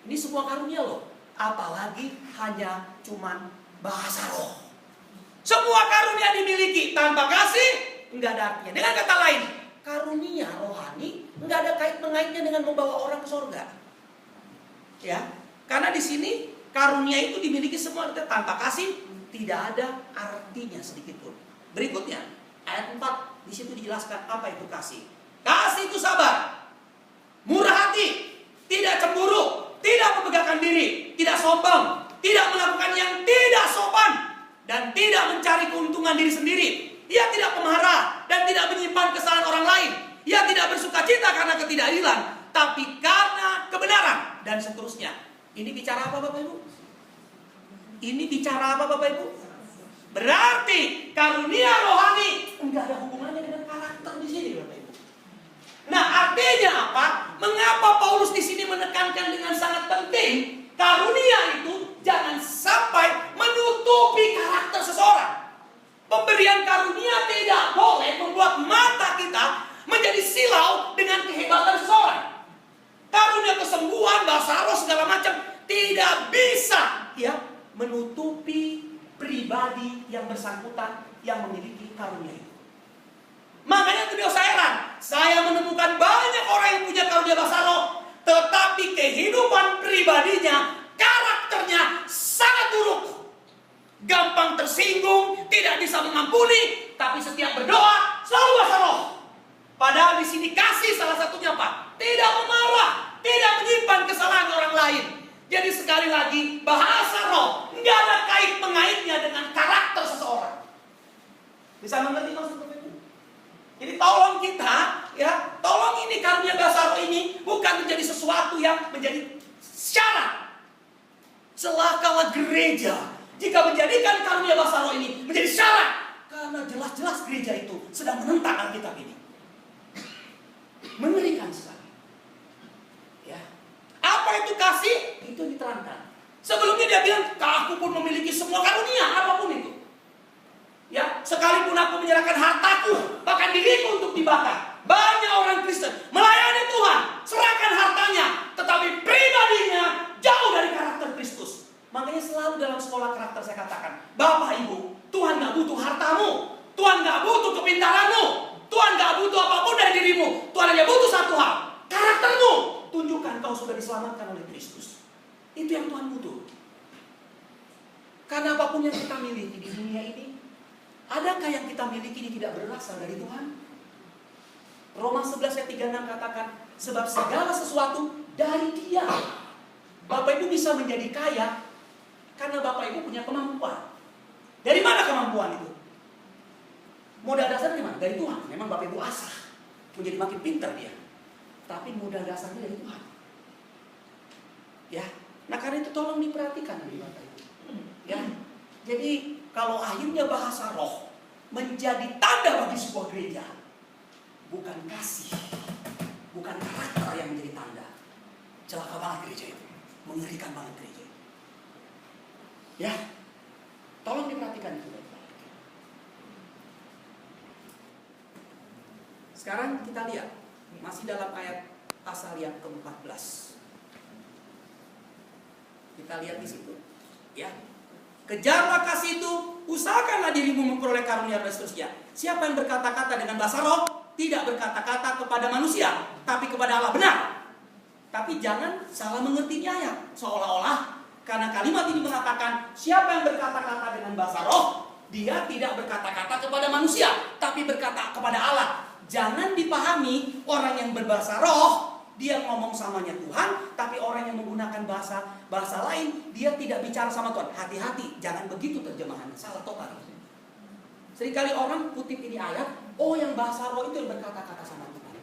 Ini semua karunia loh. Apalagi hanya cuman bahasa roh. Semua karunia dimiliki tanpa kasih nggak ada artinya. Dengan kata lain, karunia rohani nggak ada kait mengaitnya dengan membawa orang ke surga. Ya, karena di sini karunia itu dimiliki semua tanpa kasih tidak ada artinya sedikit pun. Berikutnya ayat 4 di situ dijelaskan apa itu kasih. Kasih itu sabar, murah hati, tidak cemburu, tidak memegahkan diri, tidak sombong, tidak melakukan yang tidak sopan, dan tidak mencari keuntungan diri sendiri. Ia tidak pemarah dan tidak menyimpan kesalahan orang lain. Ia tidak bersuka cita karena ketidakadilan, tapi karena kebenaran, dan seterusnya. Ini bicara apa Bapak Ibu? Ini bicara apa Bapak Ibu? Berarti karunia rohani enggak ada hubungannya dengan karakter di sini Bapak Ibu. Nah, artinya apa? Mengapa Paulus di sini menekankan dengan sangat penting karunia itu jangan sampai menutupi karakter seseorang. Pemberian karunia tidak boleh membuat mata kita menjadi silau dengan kehebatan seseorang. Karunia kesembuhan, bahasa roh segala macam tidak bisa ya menutupi pribadi yang bersangkutan yang memiliki karunia itu. Makanya itu saya heran. Saya menemukan banyak orang yang punya karunia bahasa roh, tetapi kehidupan pribadinya, karakternya sangat buruk. Gampang tersinggung, tidak bisa mengampuni, tapi setiap berdoa selalu bahasa roh. Padahal di sini kasih salah satunya apa? Tidak memarah, tidak menyimpan kesalahan orang lain. Jadi sekali lagi bahasa roh nggak ada kait mengaitnya dengan karakter seseorang. Bisa mengerti maksudnya? Jadi tolong kita, ya, tolong ini karunia bahasa roh ini bukan menjadi sesuatu yang menjadi syarat. Celakalah gereja jika menjadikan karunia bahasa roh ini menjadi syarat, karena jelas-jelas gereja itu sedang menentang Alkitab ini. Mengerikan sekali. Ya, apa itu kasih? Itu diterangkan. Sebelumnya dia bilang, aku pun memiliki semua karunia, apapun itu. Ya, sekalipun aku menyerahkan hartaku, bahkan diriku untuk dibakar. Banyak orang Kristen melayani Tuhan, serahkan hartanya, tetapi pribadinya jauh dari karakter Kristus. Makanya selalu dalam sekolah karakter saya katakan, Bapak Ibu, Tuhan gak butuh hartamu, Tuhan gak butuh kepintaranmu, Tuhan gak butuh apapun dari dirimu. Tuhan hanya butuh satu hal, karaktermu. Tunjukkan kau sudah diselamatkan oleh Kristus. Itu yang Tuhan butuh. Karena apapun yang kita miliki di dunia ini, adakah yang kita miliki ini tidak berasal dari Tuhan? Roma 11 ayat 36 katakan, sebab segala sesuatu dari Dia. Bapak Ibu bisa menjadi kaya karena Bapak Ibu punya kemampuan. Dari mana kemampuan itu? Modal dasarnya dari mana? Dari Tuhan. Memang Bapak Ibu asah menjadi makin pintar dia. Tapi modal dasarnya dari Tuhan. Ya. Nah, karena itu tolong diperhatikan dari Bapak Ibu. Ya. Jadi kalau akhirnya bahasa roh menjadi tanda bagi sebuah gereja, bukan kasih, bukan karakter yang menjadi tanda, celaka banget gereja itu, mengerikan banget gereja itu. Ya, tolong diperhatikan itu. Sekarang kita lihat masih dalam ayat pasal yang ke-14. Kita lihat di situ, ya. Kejarlah kasih itu, usahakanlah dirimu memperoleh karunia dan seterusnya. Siapa yang berkata-kata dengan bahasa roh, tidak berkata-kata kepada manusia, tapi kepada Allah, benar. Tapi jangan salah mengertinya ya, seolah-olah karena kalimat ini mengatakan siapa yang berkata-kata dengan bahasa roh, dia tidak berkata-kata kepada manusia, tapi berkata kepada Allah. Jangan dipahami orang yang berbahasa roh dia ngomong samanya Tuhan, tapi orang yang menggunakan bahasa lain, dia tidak bicara sama Tuhan. Hati-hati, jangan begitu terjemahannya, salah total. Seringkali orang kutip ini ayat, oh yang bahasa roh itu yang berkata-kata sama Tuhan.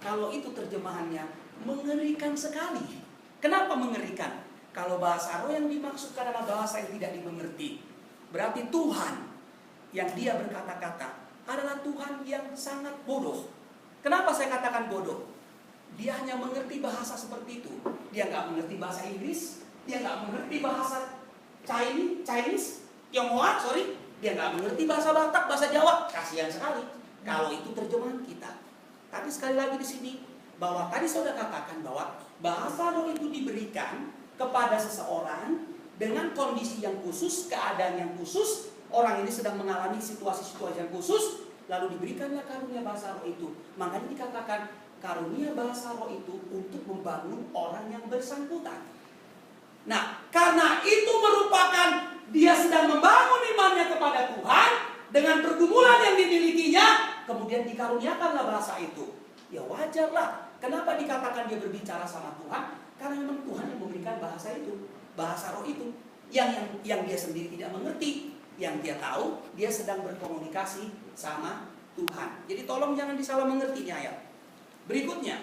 Kalau itu terjemahannya mengerikan sekali. Kenapa mengerikan? Kalau bahasa roh yang dimaksudkan adalah bahasa yang tidak dimengerti, berarti Tuhan yang dia berkata-kata adalah Tuhan yang sangat bodoh. Kenapa saya katakan bodoh? Dia hanya mengerti bahasa seperti itu. Dia nggak mengerti bahasa Inggris, dia nggak mengerti bahasa Chinese, Tionghoa, dia nggak mengerti bahasa Batak, bahasa Jawa. Kasihan sekali kalau itu terjemahan kita. Tapi sekali lagi di sini bahwa tadi saudara katakan bahwa bahasa roh itu diberikan kepada seseorang dengan kondisi yang khusus, keadaan yang khusus, orang ini sedang mengalami situasi-situasi yang khusus, lalu diberikanlah karunia bahasa roh itu. Makanya dikatakan karunia bahasa roh itu untuk membangun orang yang bersangkutan. Nah, karena itu merupakan dia sedang membangun imannya kepada Tuhan dengan pergumulan yang dimilikinya, kemudian dikaruniakanlah bahasa itu. Ya wajarlah. Kenapa dikatakan dia berbicara sama Tuhan? Karena memang Tuhan yang memberikan bahasa itu, bahasa roh itu, yang dia sendiri tidak mengerti, yang dia tahu dia sedang berkomunikasi sama Tuhan. Jadi tolong jangan disalah mengerti ayat. Berikutnya,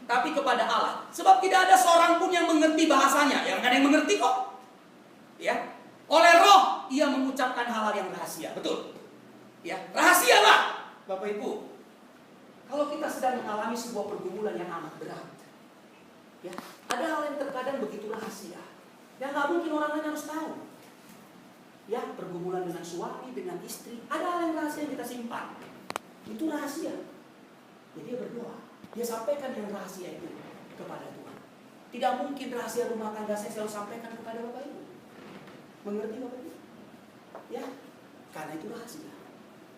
tapi kepada Allah, sebab tidak ada seorang pun yang mengerti bahasanya. Yang ada yang mengerti kok, ya. Oleh roh ia mengucapkan hal-hal yang rahasia, betul. Ya, rahasia lah, Bapak Ibu. Kalau kita sedang mengalami sebuah pergumulan yang amat berat, ya, ada hal yang terkadang begitu rahasia, yang nggak mungkin orang lain harus tahu. Ya, pergumulan dengan suami, dengan istri, ada hal yang rahasia yang kita simpan. Itu rahasia. Jadi dia berdoa, dia sampaikan yang rahasia itu kepada Tuhan. Tidak mungkin rahasia rumah tangga saya selalu sampaikan kepada Bapak Ibu. Mengerti Bapak Ibu? Ya, karena itu rahasia.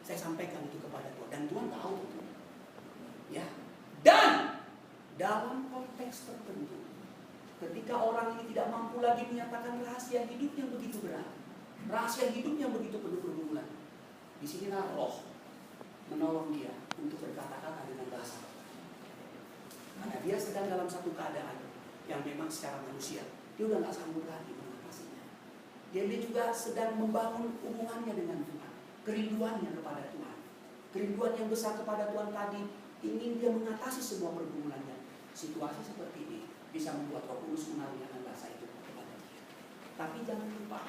Saya sampaikan itu kepada Tuhan dan Tuhan tahu itu. Ya. Dan dalam konteks tertentu, ketika orang ini tidak mampu lagi menyatakan rahasia hidup yang begitu berat, rahasia hidup yang begitu penuh pergumulan, di sinilah roh menolong dia untuk berkata-kata dengan bahasa. Karena dia sedang dalam satu keadaan yang memang secara manusia dia udah nggak sanggup lagi mengatasinya. Dia juga sedang membangun hubungannya dengan Tuhan, kerinduannya kepada Tuhan, kerinduan yang besar kepada Tuhan tadi, ingin dia mengatasi semua pergumulannya. Situasi seperti ini bisa membuat Roh Kudus mengaruniakan bahasa itu kepada dia. Tapi jangan lupa,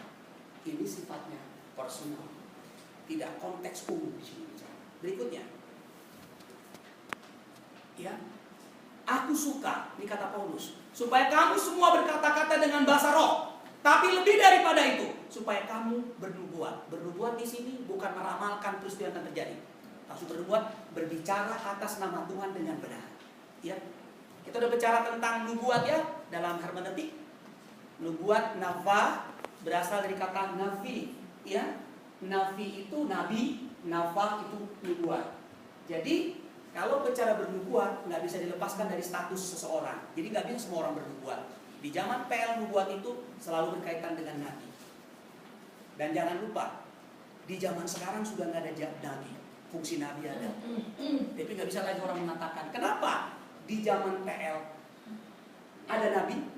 ini sifatnya personal, tidak konteks umum di sini bicara. Berikutnya, ya, aku suka, ini kata Paulus, supaya kamu semua berkata-kata dengan bahasa roh. Tapi lebih daripada itu, supaya kamu bernubuat. Bernubuat di sini bukan meramalkan peristiwa yang akan terjadi. Maksud bernubuat, berbicara atas nama Tuhan dengan benar. Ya, kita udah bicara tentang nubuat ya dalam hermeneutik. Nubuat nava berasal dari kata nafi. Ya, nafi itu nabi, nava itu nubuat. Jadi kalau bicara bernubuat nggak bisa dilepaskan dari status seseorang. Jadi nggak bisa semua orang bernubuat. Di zaman PL nubuat itu selalu berkaitan dengan nabi. Dan jangan lupa, di zaman sekarang sudah nggak ada nabi, fungsi nabi ada. Tapi nggak bisa lagi orang mengatakan, kenapa di zaman PL ada nabi?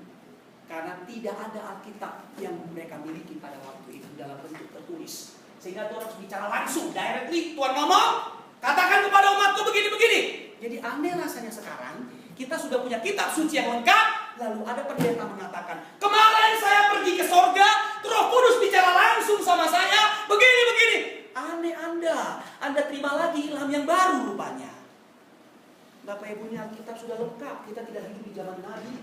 Karena tidak ada Alkitab yang mereka miliki pada waktu itu dalam bentuk tertulis. Sehingga Tuhan harus bicara langsung, directly. Tuhan ngomong, katakan kepada umatku begini-begini. Jadi aneh rasanya sekarang, kita sudah punya kitab suci yang lengkap, lalu ada pendeta mengatakan, kemarin saya pergi ke sorga, Roh Kudus bicara langsung sama saya, begini-begini. Aneh Anda terima lagi ilham yang baru rupanya. Bapak Ibunya Alkitab sudah lengkap, kita tidak hidup di zaman Nabi,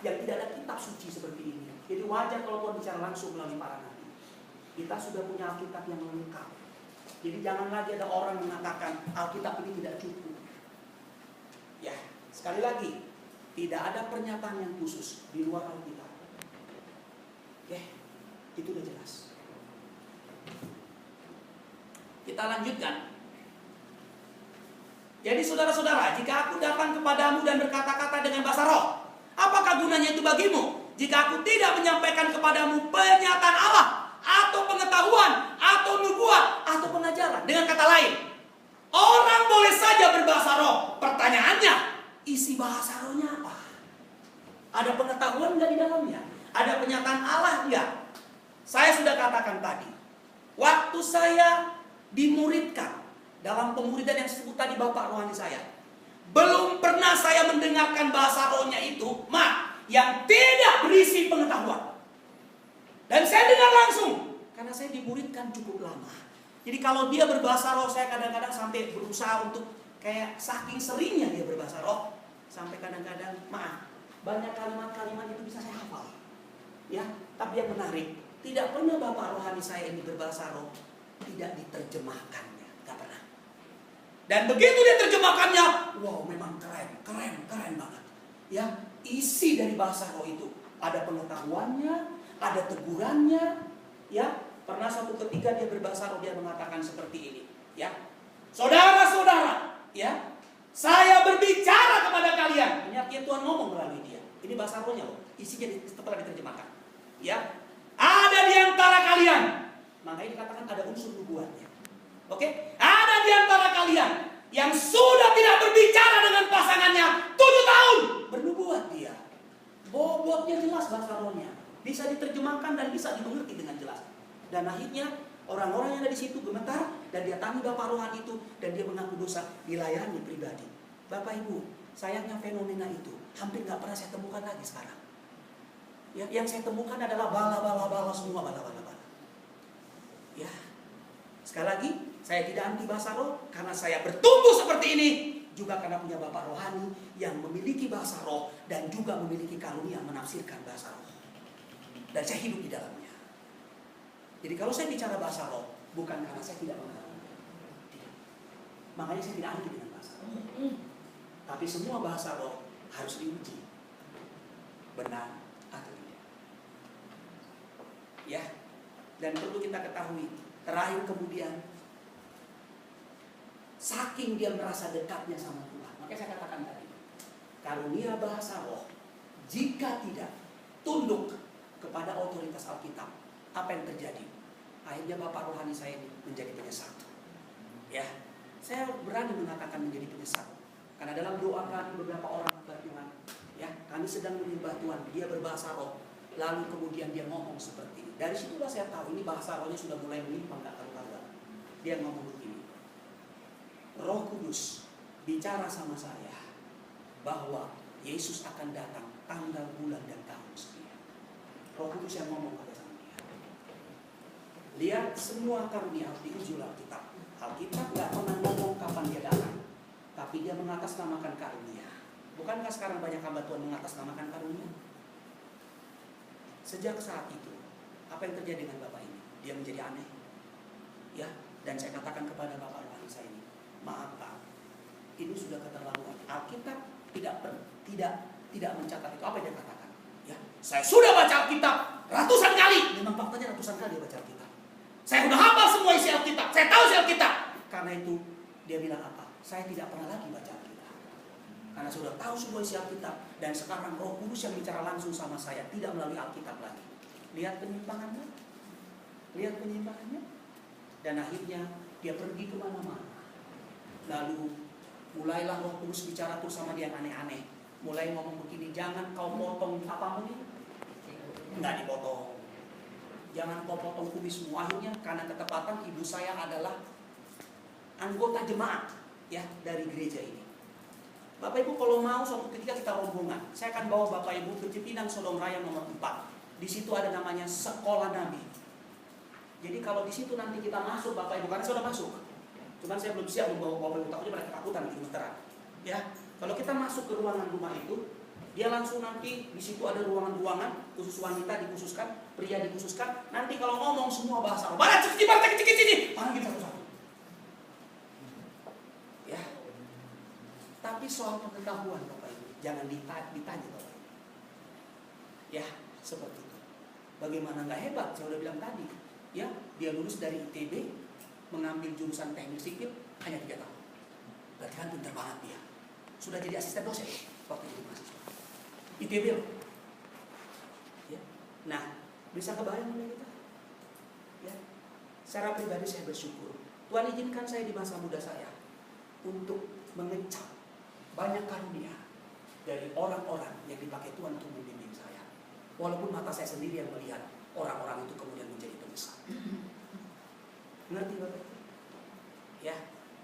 yang tidak ada kitab suci seperti ini. Jadi wajar kalau Tuhan bicara langsung melalui para Nabi. Kita sudah punya Alkitab yang lengkap. Jadi jangan lagi ada orang mengatakan Alkitab ini tidak cukup. Ya, sekali lagi, tidak ada pernyataan yang khusus di luar Alkitab. Ya, itu udah jelas. Kita lanjutkan. Jadi saudara-saudara, jika aku datang kepadamu dan berkata-kata dengan bahasa roh, apakah gunanya itu bagimu? Jika aku tidak menyampaikan kepadamu pernyataan Allah, atau pengetahuan, atau nubuat, atau pengajaran. Dengan kata lain, orang boleh saja berbahasa roh. Pertanyaannya, isi bahasa rohnya apa? Ada pengetahuan nggak di dalamnya? Ada pernyataan Allah nggak? Saya sudah katakan tadi, waktu saya dimuridkan dalam pemuridan yang disebut tadi Bapak rohani saya, belum pernah saya mendengarkan bahasa rohnya itu, yang tidak berisi pengetahuan. Dan saya dengar langsung, karena saya dimuridkan cukup lama. Jadi kalau dia berbahasa roh, saya kadang-kadang sampai berusaha untuk kayak saking seringnya dia berbahasa roh, sampai kadang-kadang banyak kalimat-kalimat itu bisa saya hafal. Ya, tapi yang menarik, tidak pernah Bapak rohani saya ini berbahasa roh tidak diterjemahkannya, nggak pernah. Dan begitu dia terjemahkannya, wow, memang keren banget. Ya, isi dari bahasa roh itu ada pengetahuannya, ada tegurannya. Ya, pernah suatu ketika dia berbahasa roh, dia mengatakan seperti ini. Ya, saudara-saudara, ya, saya berbicara kepada kalian. Ini artinya Tuhan ngomong melalui dia. Ini bahasa rohnya loh. Isinya setelah diterjemahkan. Ya, ada di antara kalian. Makanya dikatakan ada unsur nubuatnya. Oke, ada di antara kalian yang sudah tidak berbicara dengan pasangannya 7 tahun. Bernubuat dia. Bobotnya jelas bahasa rohnya. Bisa diterjemahkan dan bisa dimengerti dengan jelas. Dan akhirnya orang-orang yang ada di situ gemetar dan dia tanya bapak rohani itu dan dia mengaku dosa, dilayani pribadi. Bapak Ibu, sayangnya fenomena itu hampir nggak pernah saya temukan lagi sekarang. Ya, yang saya temukan adalah bala semua bala. Ya, sekali lagi saya tidak anti bahasa roh karena saya bertumbuh seperti ini. Juga karena punya bapak rohani yang memiliki bahasa roh dan juga memiliki karunia menafsirkan bahasa roh. Dan saya hidup di dalamnya. Jadi kalau saya bicara bahasa roh, bukan karena saya tidak mengalami. Tidak. Makanya saya tidak anti dengan bahasa roh. Tapi semua bahasa roh harus diuji. Benar atau tidak. Ya. Dan perlu kita ketahui, terakhir kemudian, saking dia merasa dekatnya sama Tuhan. Makanya saya katakan tadi, karunia bahasa roh, jika tidak tunduk kepada otoritas Alkitab, apa yang terjadi? Akhirnya bapak rohani saya ini menjadi penyesat. Ya, saya berani mengatakan menjadi penyesat. Karena dalam doa kami beberapa orang Tuhan, ya, kami sedang menyembah Tuhan, dia berbahasa roh, lalu kemudian dia ngomong seperti ini. Dari situlah saya tahu ini bahasa rohnya sudah mulai melimpah, nggak karu-karuan. Dia ngomong begini, Roh Kudus bicara sama saya bahwa Yesus akan datang tanggal, bulan, dan tahun sekian. Roh Kudus yang ngomong pada sama dia. Lihat semua karunia harus diuji oleh Alkitab. Alkitab nggak pernah ngomong kapan dia datang, tapi dia mengatasnamakan karunia. Bukankah sekarang banyak hamba Tuhan mengatasnamakan karunia? Sejak saat itu, apa yang terjadi dengan bapak ini? Dia menjadi aneh. Ya, dan saya katakan kepada bapak rohani saya ini, maaf Pak, ini sudah keterlaluan. Alkitab tidak mencatat itu. Apa yang dia katakan? Ya, saya sudah baca Alkitab ratusan kali. Memang faktanya ratusan kali dia baca Alkitab. Saya sudah hafal semua isi Alkitab. Saya tahu isi Alkitab. Karena itu dia bilang apa? Saya tidak pernah lagi baca Alkitab. Karena sudah tahu semua isi Alkitab. Dan sekarang Roh Kudus yang bicara langsung sama saya, tidak melalui Alkitab lagi. Lihat penyimpangannya. Lihat penyimpangannya. Dan akhirnya dia pergi kemana-mana. Lalu mulailah Roh Kudus bicara tuh sama dia yang aneh-aneh. Mulai ngomong begini, jangan kau potong apa ini? Enggak dipotong. Jangan kau potong kumismu. Akhirnya karena ketepatan ibu saya adalah anggota jemaat ya dari gereja ini. Bapak Ibu kalau mau suatu ketika kita rombongan, saya akan bawa Bapak Ibu ke Cipinang Sodong Raya nomor 4. Di situ ada namanya Sekolah Nabi. Jadi kalau di situ nanti kita masuk Bapak Ibu, karena saya sudah masuk. Cuman saya belum siap membawa Bapak Ibu, takutnya pada ketakutan di gemeteran. Ya, kalau kita masuk ke ruangan rumah itu, dia langsung nanti di situ ada ruangan-ruangan khusus wanita dikhususkan, pria dikhususkan. Nanti kalau ngomong semua bahasa, barat cek panggil satu-satu. Ya. Tapi soal pengetahuan Bapak Ibu, jangan ditanya Bapak Ibu. Ya, seperti itu. Bagaimana nggak hebat? Saya udah bilang tadi. Ya, dia lulus dari ITB, mengambil jurusan teknik sipil hanya 3 tahun. Berarti kan pintar banget dia. Sudah jadi asisten dosen waktu itu mahasiswa. ITB loh. Ya. Nah, bisa kebayang oleh kita? Ya. Secara pribadi saya bersyukur. Tuhan izinkan saya di masa muda saya untuk mengecap banyak karunia dari orang-orang yang dipakai Tuhan untuk membimbing saya. Walaupun mata saya sendiri yang melihat orang-orang itu kemudian menjadi penyesat. Ngerti Bapak? Ya.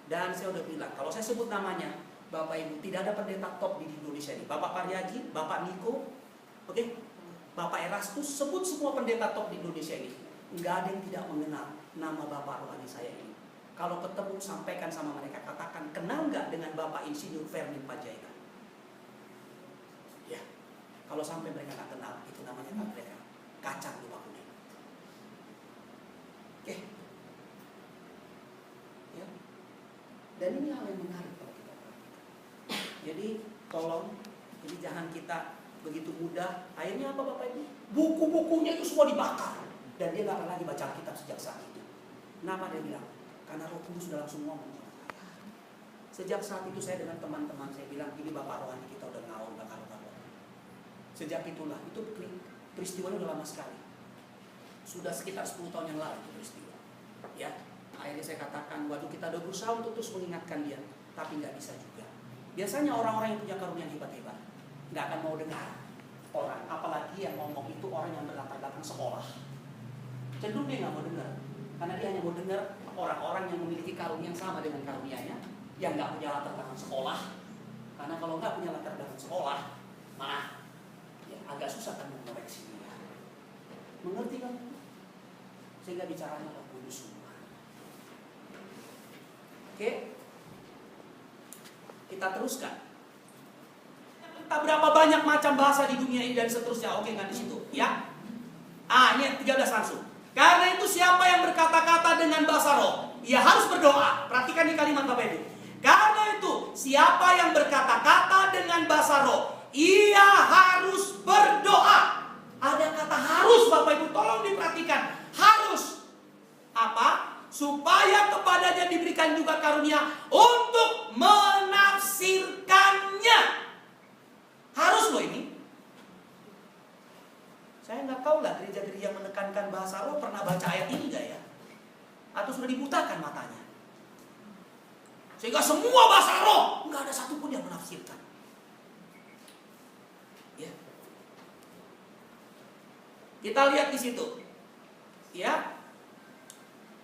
Dan saya udah bilang, kalau saya sebut namanya, Bapak Ibu, tidak ada pendeta top di Indonesia ini. Bapak Paryaji, Bapak Niko, oke? Bapak Erastus, sebut semua pendeta top di Indonesia ini. Enggak ada yang tidak mengenal nama Bapak rohani saya ini. Kalau ketemu, sampaikan sama mereka, katakan, kenal nggak dengan Bapak Insinyur Fermin Panjaitan? Ya, kalau sampai mereka nggak kenal, itu namanya kan mereka kacang lupa kuning. Oke? Ya. Dan ini hal yang menarik kalau kita perhatikan. Jadi tolong, ini jangan kita begitu mudah. Akhirnya apa Bapak Ibu? Buku-bukunya itu semua dibakar. Dan dia gak pernah lagi baca Alkitab sejak saat itu. Kenapa dia bilang? Karena Roh Kudus sudah langsung ngomong sama saya. Sejak saat itu saya dengan teman-teman saya bilang, ini Bapak rohani kita udah ngaul, udah karuan. Sejak itulah, itu peristiwanya udah lama sekali. Sudah sekitar 10 tahun yang lalu itu peristiwa. Ya, akhirnya saya katakan, waduh kita udah berusaha untuk terus mengingatkan dia, tapi nggak bisa juga. Biasanya orang-orang yang punya karunia hebat-hebat nggak akan mau dengar orang, apalagi yang ngomong itu orang yang berlatar belakang sekolah. Cenderung dia nggak mau dengar, karena dia hanya mau dengar orang-orang yang memiliki karunia yang sama dengan karunianya, yang nggak punya latar belakang sekolah. Karena kalau nggak punya latar belakang sekolah, malah ya, agak susah kan mengoreksi dia. Mengerti kan? Sehingga bicaranya Roh Kudus semua. Oke, kita teruskan. Entah berapa banyak macam bahasa di dunia ini dan seterusnya. Oke, nggak di situ, ya? Ini 13 langsung. Karena itu siapa yang berkata-kata dengan bahasa roh, ia harus berdoa. Perhatikan di kalimat Bapak Ibu. Karena itu siapa yang berkata-kata dengan bahasa roh, ia harus berdoa. Ada kata harus Bapak Ibu, tolong diperhatikan. Harus. Apa? Supaya kepadanya diberikan juga karunia untuk menafsirkannya. Harus loh ini. Saya nggak tahu lah gereja-gereja yang menekankan bahasa roh pernah baca ayat ini nggak ya? Atau sudah dibutakan matanya? Sehingga semua bahasa roh nggak ada satupun yang menafsirkan. Ya. Kita lihat di situ. Ya.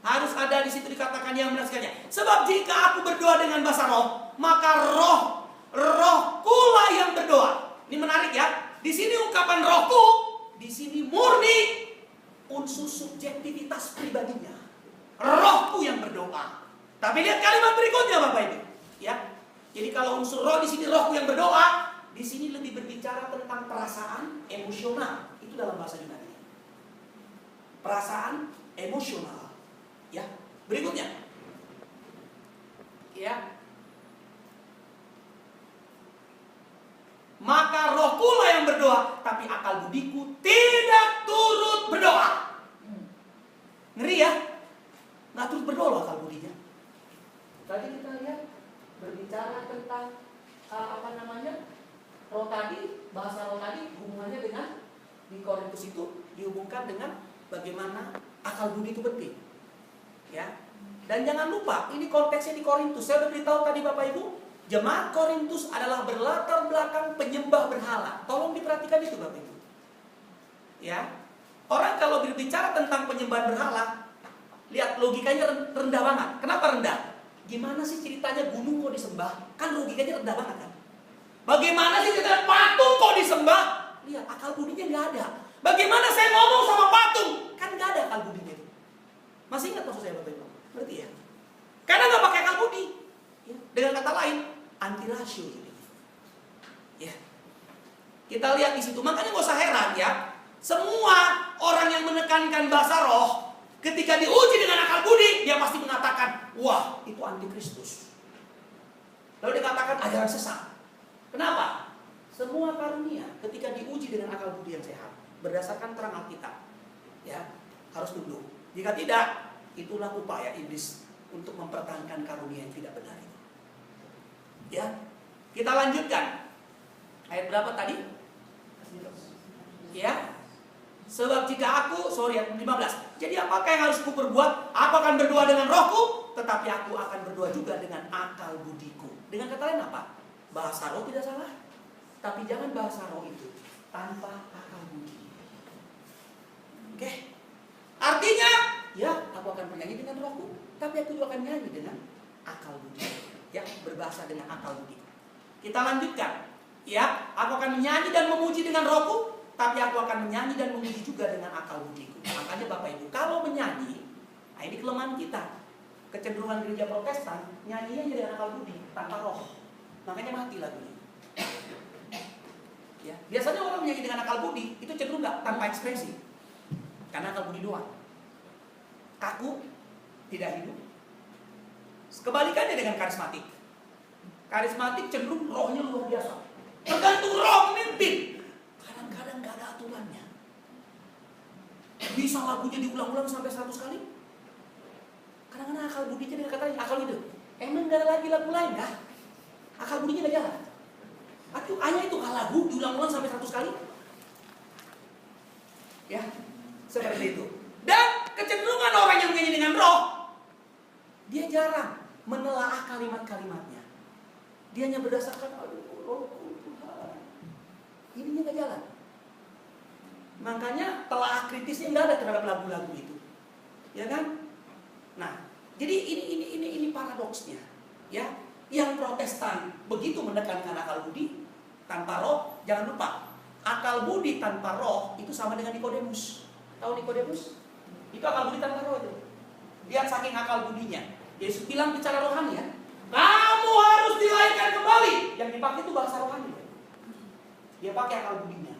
Harus ada di situ dikatakan yang menafsirkannya. Sebab jika aku berdoa dengan bahasa roh, maka rohkulah yang berdoa. Ini menarik ya. Di sini ungkapan rohku, di sini murni unsur subjektivitas pribadinya. Rohku yang berdoa. Tapi lihat kalimat berikutnya Bapak Ibu. Ya. Jadi kalau unsur roh di sini rohku yang berdoa, di sini lebih berbicara tentang perasaan emosional. Itu dalam bahasa Yunani. Perasaan emosional. Ya. Berikutnya. Ya. Maka rohkulah yang berdoa, tapi akal budiku tidak turut berdoa. Ngeri ya? Nggak turut berdoa loh akal budinya. Tadi kita lihat berbicara tentang roh tadi, bahasa roh tadi hubungannya dengan di Korintus itu dihubungkan dengan bagaimana akal budi itu penting. Ya. Dan jangan lupa, ini konteksnya di Korintus. Saya sudah beritahu tadi Bapak Ibu, jemaat Korintus adalah berlatar belakang penyembah berhala. Tolong diperhatikan itu Bapak Ibu. Ya. Orang kalau berbicara tentang penyembahan berhala, lihat logikanya rendah banget. Kenapa rendah? Gimana sih ceritanya gunung kok disembah? Kan logikanya rendah banget kan? Bagaimana sih ceritanya patung kok disembah? Lihat akal budinya nggak ada. Bagaimana saya ngomong sama patung? Kan nggak ada akal budinya itu. Masih ingat maksud saya Bapak Ibu? Berarti ya? Karena nggak pakai akal budi. Ya. Dengan kata lain, anti rasio gitu. Ya. Kita lihat di situ. Makanya nggak usah heran ya. Semua orang yang menekankan bahasa roh, ketika diuji dengan akal budi, dia pasti mengatakan, wah itu antikristus. Lalu dikatakan ajaran sesat. Kenapa? Semua karunia ketika diuji dengan akal budi yang sehat, berdasarkan terang Alkitab, ya harus tunduk. Jika tidak, itulah upaya iblis untuk mempertahankan karunia yang tidak benar itu. Ya, kita lanjutkan. Ayat berapa tadi? Ya. Sebab jika aku, ayat 15. Jadi apakah yang harus ku perbuat? Aku akan berdoa dengan rohku, tetapi aku akan berdoa juga dengan akal budiku. Dengan kata lain apa? Bahasa roh tidak salah, tapi jangan bahasa roh itu tanpa akal budi. Oke? Artinya, ya aku akan bernyanyi dengan rohku, tapi aku juga akan nyanyi dengan akal budi. Ya, berbahasa dengan akal budi. Kita lanjutkan. Ya, aku akan menyanyi dan memuji dengan rohku, tapi aku akan menyanyi dan memuji juga dengan akal budiku. Makanya Bapak Ibu, kalau menyanyi, nah ini kelemahan kita. Kecenderungan gereja Protestan, nyanyinya dengan akal budi, tanpa roh. Makanya mati lagunya. Ya, biasanya orang menyanyi dengan akal budi, itu cenderung nggak tanpa ekspresi. Karena akal budi doang. Kaku, tidak hidup. Kebalikannya dengan karismatik. Karismatik cenderung rohnya luar biasa. Tergantung roh memimpin. Kadang-kadang gak ada aturannya. Bisa lagunya diulang-ulang sampai 100 kali. Kadang-kadang akal budinya dengan katanya akal ide. Emang gak ada lagi lagu lain kah? Akal budinya gak jalan. Hanya itu lagu diulang-ulang sampai 100 kali. Ya, seperti itu. Dan kecenderungan orang yang menyanyi dengan roh, dia jarang menelaah kalimat-kalimatnya. Dia hanya berdasarkan rohku Tuhan. Ininya gak jalan. Makanya telaah kritisnya nggak ada terhadap lagu-lagu itu, ya kan? Nah, jadi ini paradoksnya, ya. Yang Protestan begitu menekankan akal budi tanpa roh, jangan lupa akal budi tanpa roh itu sama dengan Nikodemus. Tahu Nikodemus? Itu akal budi tanpa roh itu. Lihat saking akal budinya. Yesus bilang bicara rohani ya. Kamu harus dilahirkan kembali. Yang dipakai itu bahasa rohani. Dia pakai akal budinya.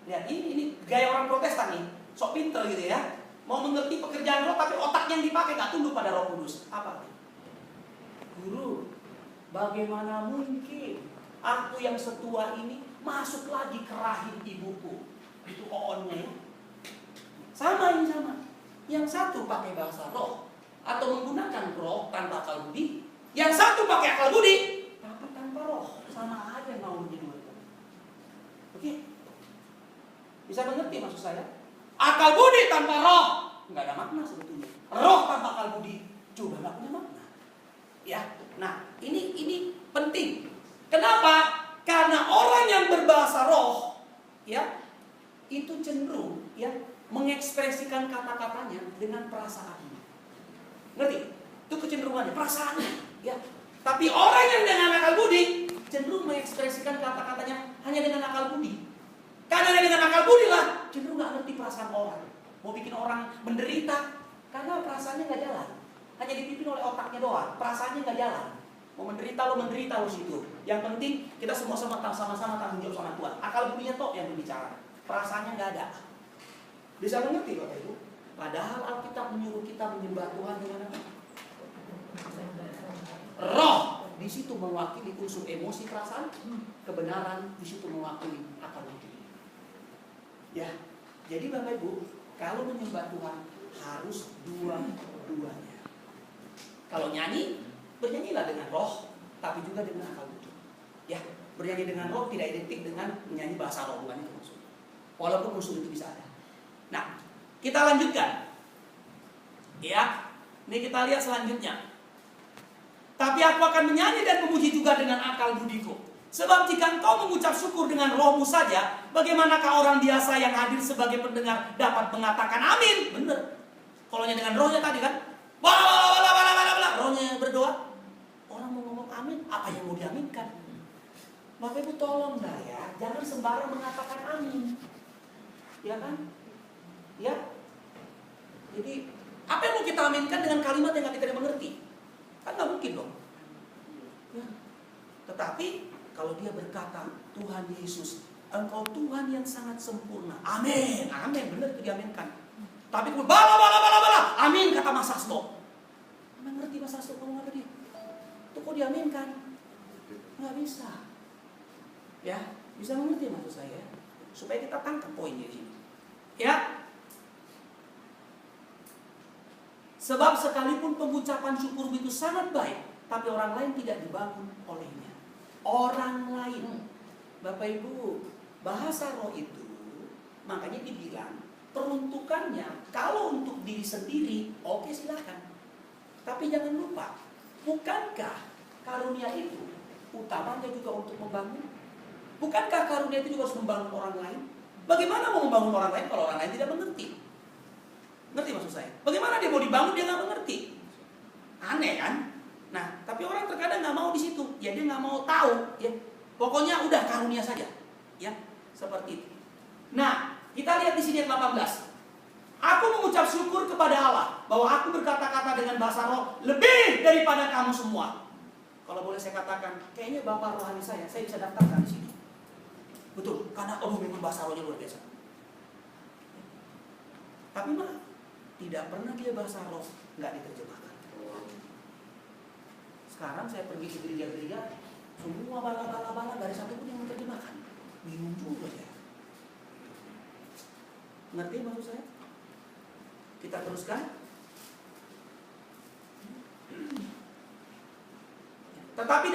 Lihat ini gaya orang Protestan nih, sok pinter gitu ya. Mau mengerti pekerjaan roh tapi otaknya yang dipakai gak tunduk pada Roh Kudus. Apa? Guru, bagaimana mungkin aku yang setua ini masuk lagi ke rahim ibuku? Itu oonnya ya. Sama ini sama. Yang satu pakai bahasa roh atau menggunakan roh tanpa akal budi. Yang satu pakai akal budi tapi tanpa roh. Sama aja maunya dua. Oke? Bisa mengerti maksud saya? Akal budi tanpa roh nggak ada makna sebetulnya. Roh tanpa akal budi juga nggak punya makna. Ya, nah ini penting. Kenapa? Karena orang yang berbahasa roh, ya, itu cenderung ya mengekspresikan kata-katanya dengan perasaannya. Ngerti? Itu kecenderungannya, perasaannya, ya. Tapi orang yang dengan akal budi cenderung mengekspresikan kata-katanya hanya dengan akal budi. Karena dengan akal budi lah cenderung nggak ngerti perasaan orang. Mau bikin orang menderita karena perasaannya nggak jalan. Hanya dipimpin oleh otaknya doang, perasaannya nggak jalan. Mau menderita lo situ. Yang penting kita semua sama-sama tanggung jawab sama Tuhan. Akal budinya toh yang berbicara, perasaannya nggak ada. Bisa mengerti Bapak Ibu? Padahal Alkitab menyuruh kita menyembah Tuhan dengan apa? Roh di situ mewakili unsur emosi perasaan, kebenaran di situ mewakili akal budi. Ya, jadi Bapak Ibu, kalau menyembah Tuhan harus dua-duanya. Kalau nyanyi, bernyanyilah dengan roh, tapi juga dengan akal budi. Ya, bernyanyi dengan roh tidak identik dengan menyanyi bahasa roh, bukan itu maksudnya. Walaupun unsur itu bisa ada. Nah, kita lanjutkan. Ya, ini kita lihat selanjutnya. Tapi aku akan menyanyi dan memuji juga dengan akal budiku. Sebab jika engkau mengucap syukur dengan rohmu saja, bagaimanakah orang biasa yang hadir sebagai pendengar dapat mengatakan amin? Benar. Kalau dengan rohnya tadi kan, rohnya berdoa. Orang mau ngomong amin, apa yang mau diaminkan? Bapak Ibu tolong dah ya, jangan sembarang mengatakan amin. Ya kan? Ya. Jadi apa yang mau kita aminkan dengan kalimat yang kita tidak mengerti? Kan nggak mungkin dong. Ya. Tetapi kalau dia berkata, Tuhan Yesus, Engkau Tuhan yang sangat sempurna. Amin. Amin. Benar itu diaminkan. Tapi kalau bala. Amin kata Mas Sasto. Emang ngerti Mas Sasto ngomong apa dia? Itu kok diaminkan? Nggak bisa. Ya, bisa mengerti maksud saya. Supaya kita tangkap poinnya di sini. Ya. Sebab sekalipun pengucapan syukur itu sangat baik, tapi orang lain tidak dibangun olehnya. Orang lain, Bapak Ibu, bahasa roh itu makanya dibilang peruntukannya kalau untuk diri sendiri, oke silakan. Tapi jangan lupa, bukankah karunia itu utamanya juga untuk membangun? Bukankah karunia itu juga harus membangun orang lain? Bagaimana mau membangun orang lain kalau orang lain tidak mengerti? Ngerti maksud saya? Bagaimana dia mau dibangun dia nggak mengerti? Aneh kan? Nah, tapi orang terkadang nggak mau di situ. Ya dia nggak mau tahu. Ya, pokoknya udah karunia saja. Ya, seperti itu. Nah, kita lihat di sini ayat 18. Aku mengucap syukur kepada Allah bahwa aku berkata-kata dengan bahasa roh lebih daripada kamu semua. Kalau boleh saya katakan, kayaknya bapak rohani saya bisa daftarkan di sini. Betul, karena memang bahasa rohnya luar biasa. Tapi maaf, tidak pernah dia bahasa roh nggak diterjemahkan. Sekarang saya pergi ke gereja-gereja, semua bala-bala dari satu pun yang menerjemahkan. Bingung juga saya. Ngerti maksud saya? Kita teruskan. Tetapi